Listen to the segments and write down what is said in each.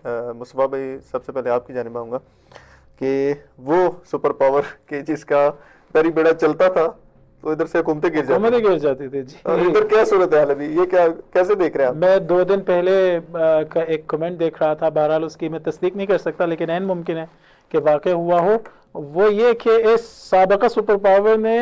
مصطفیٰ بھائی سب سے پہلے آپ کی جانب آؤں گا کہ وہ سپر پاور کے جس کا پیری بیڑا چلتا تھا تو ادھر سے حکومتیں گر جاتی تھی جی. ادھر کیا صورت حال ابھی، یہ کیا کیسے دیکھ رہے ہیں آپ؟ میں 2 دن پہلے کا ایک کمنٹ دیکھ رہا تھا، بہرحال اس کی میں تصدیق نہیں کر سکتا لیکن عین ممکن ہے کہ واقع ہوا ہو. وہ یہ کہ اس سابقہ سپر پاور نے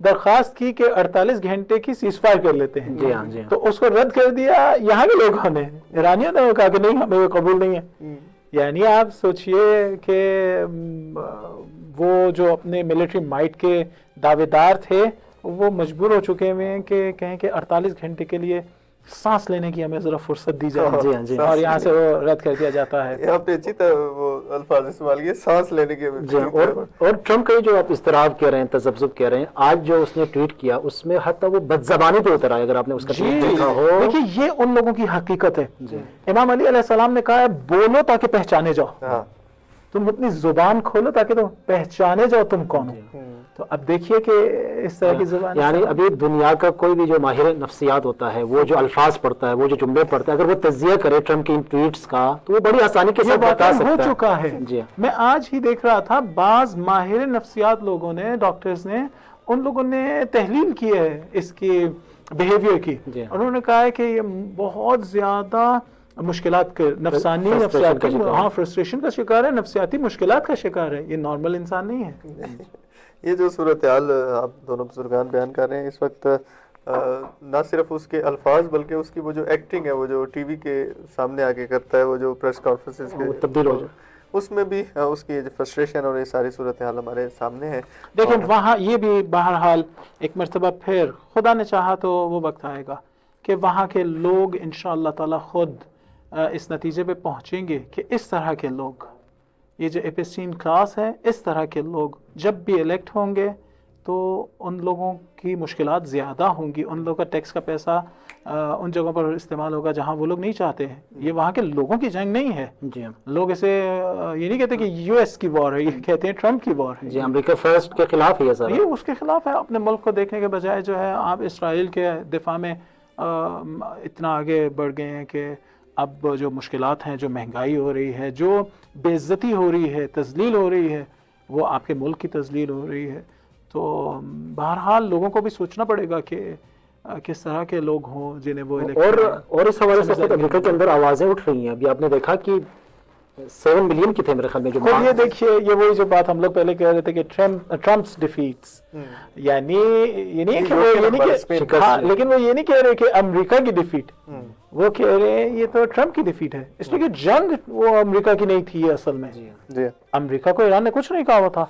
درخواست کی کہ 48 گھنٹے کی سیز فائر کر لیتے ہیں. جی ہاں جی ہاں. تو اس کو رد کر دیا یہاں کے لوگوں نے، ایرانیوں نے کہا کہ نہیں ہمیں یہ قبول نہیں ہے. یعنی آپ سوچئے کہ وہ جو اپنے ملٹری مائٹ کے دعوے دار تھے وہ مجبور ہو چکے ہیں کہ کہیں کہ 48 گھنٹے کے لیے سانس لینے کی ہمیں ذرا فرصت دی جائے. جی ہاں جی اور یہاں سے وہ رد کر دیا جاتا ہے. یہاں پہ اچھی طرح وہ الفاظ استعمال کیے، سانس لینے کے. جی ہاں. اور ٹرمپ کا جو آپ اضطراب کہہ رہے ہیں، تذبذب کہہ رہے ہیں، آج جو اس نے ٹویٹ کیا اس میں حتی وہ بدزبانی پہ اتر آئے. اگر آپ نے اس کا ٹویٹ دیکھا ہو، دیکھیے یہ ان لوگوں کی حقیقت ہے. امام علی علیہ السلام نے کہا ہے بولو تاکہ پہچانے جاؤ. تم اپنی زبان کھولو تاکہ تم پہچانے جاؤ تم کون ہو. تو اب دیکھیے کہ اس طرح کی زبان، یعنی ابھی دنیا کا کوئی بھی جو ماہر نفسیات ہوتا ہے وہ جو الفاظ پڑھتا ہے، وہ جو جملے پڑھتا ہے، اگر وہ تجزیہ کرے ٹرمپ کی ان ٹویٹس کا تو وہ بڑی آسانی کے ساتھ بتا سکتا ہے. ہو چکا ہے. جی میں آج ہی دیکھ رہا تھا بعض ماہر نفسیات لوگوں نے، ڈاکٹرز نے، ان لوگوں نے تحلیل کی ہے اس کی بیہیویئر کی. انہوں نے کہا ہے کہ یہ بہت زیادہ مشکلات کے نفسانی نفسیاتی فرسٹریشن کا شکار ہے، نفسیاتی مشکلات کا شکار ہے. یہ نارمل انسان نہیں ہے. یہ جو صورتحال آپ دونوں بزرگان بیان کر رہے ہیں اس وقت، نہ صرف اس کے الفاظ بلکہ اس کی وہ جو ایکٹنگ ہے، وہ جو ٹی وی کے سامنے آ کے کرتا ہے، وہ جو پریس کانفرنسز کے تبدیل ہو جائے، اس میں بھی اس کی فرسٹریشن اور یہ ساری صورتحال ہمارے سامنے ہے. لیکن وہاں یہ بھی بہرحال ایک مرتبہ پھر خدا نے چاہا تو وہ وقت آئے گا کہ وہاں کے لوگ انشاءاللہ تعالی خود اس نتیجے پہ پہنچیں گے کہ اس طرح کے لوگ، یہ جو ایپسٹین کلاس ہے، اس طرح کے لوگ جب بھی الیکٹ ہوں گے تو ان لوگوں کی مشکلات زیادہ ہوں گی. ان لوگوں کا ٹیکس کا پیسہ ان جگہوں پر استعمال ہوگا جہاں وہ لوگ نہیں چاہتے ہیں. یہ وہاں کے لوگوں کی جنگ نہیں ہے. لوگ اسے یہ نہیں کہتے کہ یو ایس کی وار ہے، یہ کہتے ہیں ٹرمپ کی وار ہے. جی امریکہ فرسٹ کے خلاف ہے سر. یہ اس کے خلاف ہے. اپنے ملک کو دیکھنے کے بجائے جو ہے آپ اسرائیل کے دفاع میں اتنا آگے بڑھ گئے ہیں کہ اب جو مشکلات ہیں، جو مہنگائی ہو رہی ہے، جو بے عزتی ہو رہی ہے، تذلیل ہو رہی ہے، وہ آپ کے ملک کی تذلیل ہو رہی ہے. تو بہرحال لوگوں کو بھی سوچنا پڑے گا کہ کس طرح کے لوگ ہوں جنہیں وہ اور اس حوالے سے امریکہ کے اندر آوازیں اٹھ رہی ہیں. ابھی آپ نے دیکھا کہ 7 ملین کی تھے میرے خیال میں جو یہ دیکھیے، یہ وہی جو بات ہم لوگ پہلے کہہ رہے تھے کہ ٹرمپس ڈیفیٹس، یعنی یہ نہیں کہ وہ یہ نہیں کہ ہاں، لیکن وہ یہ نہیں کہہ رہے کہ امریکہ کی ڈیفیٹ، وہ کہہ رہے ہیں یہ تو ٹرمپ کی ڈیفیٹ ہے. اس لیے کہ جنگ وہ امریکہ کی نہیں تھی اصل میں. امریکہ کو ایران نے کچھ نہیں کہا ہوا تھا،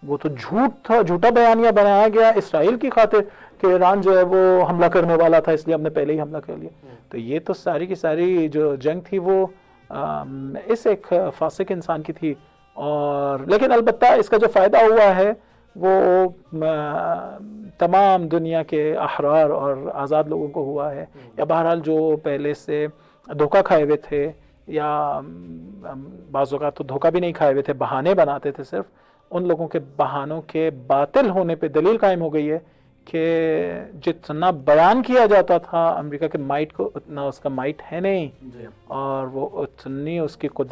وہ تو جھوٹ تھا، جھوٹا بیانیہ بنایا گیا اسرائیل کی خاطر کہ ایران جو ہے وہ حملہ کرنے والا تھا، اس لیے ہم نے پہلے ہی حملہ کر لیا. تو یہ تو ساری کی ساری جو جنگ تھی وہ اس ایک فاسق انسان کی تھی. اور لیکن البتہ اس کا جو فائدہ ہوا ہے وہ تمام دنیا کے احرار اور آزاد لوگوں کو ہوا ہے، یا بہرحال جو پہلے سے دھوکہ کھائے ہوئے تھے، یا بعض اوقات تو دھوکہ بھی نہیں کھائے ہوئے تھے، بہانے بناتے تھے صرف، ان لوگوں کے بہانوں کے باطل ہونے پہ دلیل قائم ہو گئی ہے کہ جتنا بیان کیا جاتا تھا امریکہ کے مائٹ کو، اتنا اس کا مائٹ ہے نہیں، اور وہ اتنی اس کی قدرت